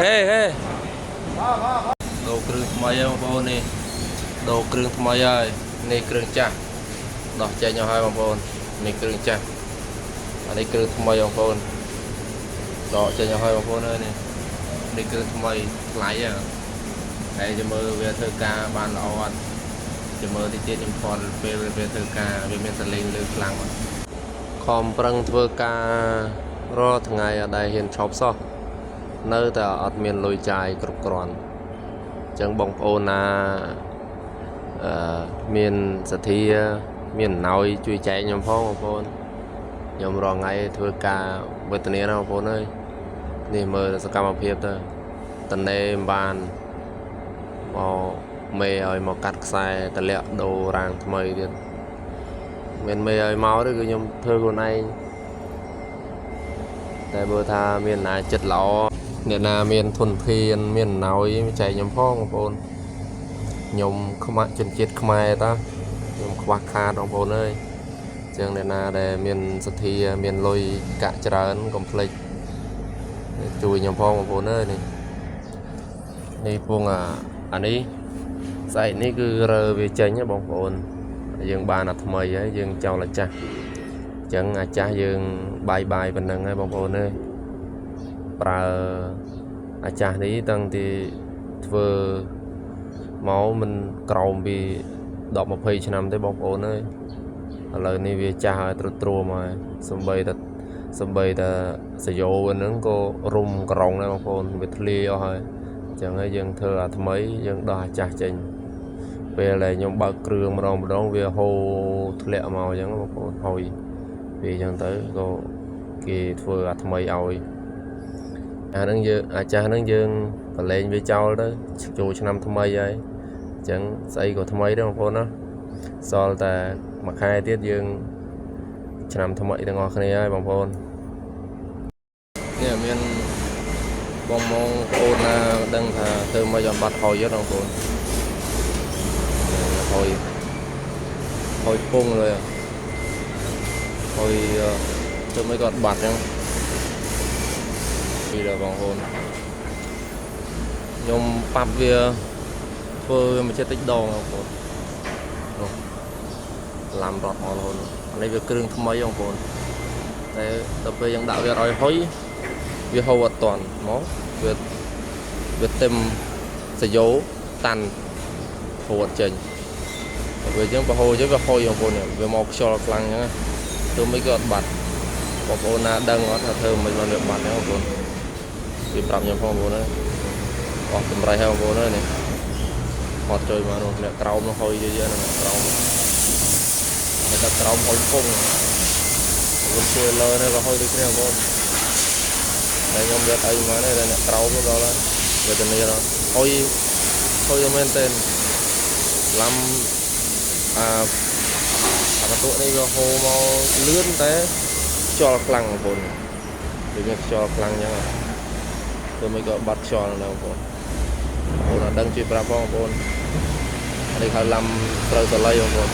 เฮ้เฮ้đồ kêu thay không bồn nè đồ kêu thay ơi nè kêu chả đọc chạy nhau hai bồn nè kêu chả anh ấy kêu thay không bồn đọc chạy nhau hai bồn ơi nè nè kêu thay lái à đây cho mơ về thơ ca ban lọ ăn cho mơ thì tiết những con về thơ ca về miền tây lên lư lăng còn prang thơ caรอ ថ្ងៃ ở đây hiện shop so នៅតែអត់មានលុយចាយគ្រប់គ្រាន់អញ្ចឹងបងប្អូនណាមានសទ្ធាមានអំណោយជួយចែកខ្ញុំផងបងប្អូនខ្ញុំរងថ្ងៃធ្វើការវេទនាណាបងប្អូនអើយនេះមើលសកម្មភាពទៅតនេបានមកមេឲ្យមកកាត់ខ្សែតម្លាក់ដូររាងថ្មីទៀតមានមេឲ្យមកទេគឺខ្ញុំធ្វើខ្លួនឯងតែបើថាមានណាចិត្តល្អអ្នកណាមានធនធានមានអំណោយចែកខ្ញុំផងបងប្អូនខ្ញុំខ្មាក់ជនជាតិខ្មែរតាខ្ញុំខ្វះខាតបងប្អូនអើយអញ្ចឹងអ្នកណាដែលមានសទ្ធាមានលុយកាក់ច្រើនកុំភ្លេចជួយខ្ញុំផងបងប្អូនអើយនេះពងអានេះស្អែកនេះគឺរើវាចេញបងប្អូនយើងបានអាថ្មីហើយយើងចោលអាចាស់អញ្ចឹងអាចាស់យើងបាយប៉ុណ្ណឹងហើយបងប្អូនអើយប្រើអាចាស់នេះតាំងពីធ្វើមកមិនក្រោមពី10-20 ឆ្នាំទេបងប្អូនអើយឥឡូវនេះវាចាស់ហើយទ្រួមហើយសំបីតែសយោហ្នឹងក៏រុំក្រងដែរបងប្អូនវាធ្លាយអស់ហើយអញ្ចឹងហើយយើងធ្វើអាថ្មីយើងដោះអាចាស់ចេញពេលដែលខ្ញុំបើកគ្រឿងម្ដងវាហូរធ្លាក់មកអញ្ចឹងបងប្អូនហើយវាអញ្ចឹងទៅក៏គេធ្វើអាថ្មីឲ្យអាហ្នឹងយើងអាចាស់ហ្នឹងយើងប្រឡែងវាចោលទៅចូលឆ្នាំថ្មីហើយអញ្ចឹងស្អីក៏ថ្មីដែរបងប្អូនណាសល់តែមួយខែទៀតយើងឆ្នាំថ្មីទាំងអស់គ្នាហើយបងប្អូននេះមានបងប្អូនណាដឹងថាទៅមកយកបាត់ហុយទេបងប្អូនហុយពងเลยហុយទៅមិនគាត់បាត់អញ្ចឹងពីដល់បងប្អូនខ្ញុំប៉ាប់វាធ្វើមួយចិត្តតិចដងបងប្អូនឡាំរត់អស់រហូតនេះវាគ្រឿងថ្មីបងប្អូនតែដល់ពេលយើងដាក់វាឲ្យហុយវាហូរអត់តាន់មកវាต็มសយោតាន់ហូរអត់ចេញវាអញ្ចឹងបើហូរអញ្ចឹងវាហុយបងប្អូនវាមកខ្យល់ខ្លាំងអញ្ចឹងទៅមិនក៏អត់បាត់បងប្អូនណាដឹងអត់ថាធ្វើមិនបានវាបាត់ហ្នឹងបងប្អូនវាប្រាប់ខ្ញុំផងបងប្អូនអស់តម្រៃហើយបងប្អូននេះអត់ជួយមកនោះអ្នកក្រោមនោះហុយយឺហ្នឹងក្រោមតែក្រោមហុយពងវិញជួយលើនេះក៏ហុយដូចគ្នាបងប្អូនតែខ្ញុំយកអីមកនេះតែអ្នកក្រោមនោះដល់ហើយវេទនាដល់ហុយទៅមែនទេឡាំអាកន្ទក់នេះវាហូរមកលឿនតែខ្យល់ខ្លាំងបងប្អូនវាមានខ្យល់ខ្លាំងអញ្ចឹងធ្វើមិនក៏បាត់ខ្យល់នៅបងប្អូនអត់ដឹងជួយប្រាប់បងប្អូននេះហៅឡាំត្រូវសលៃបងប្អូន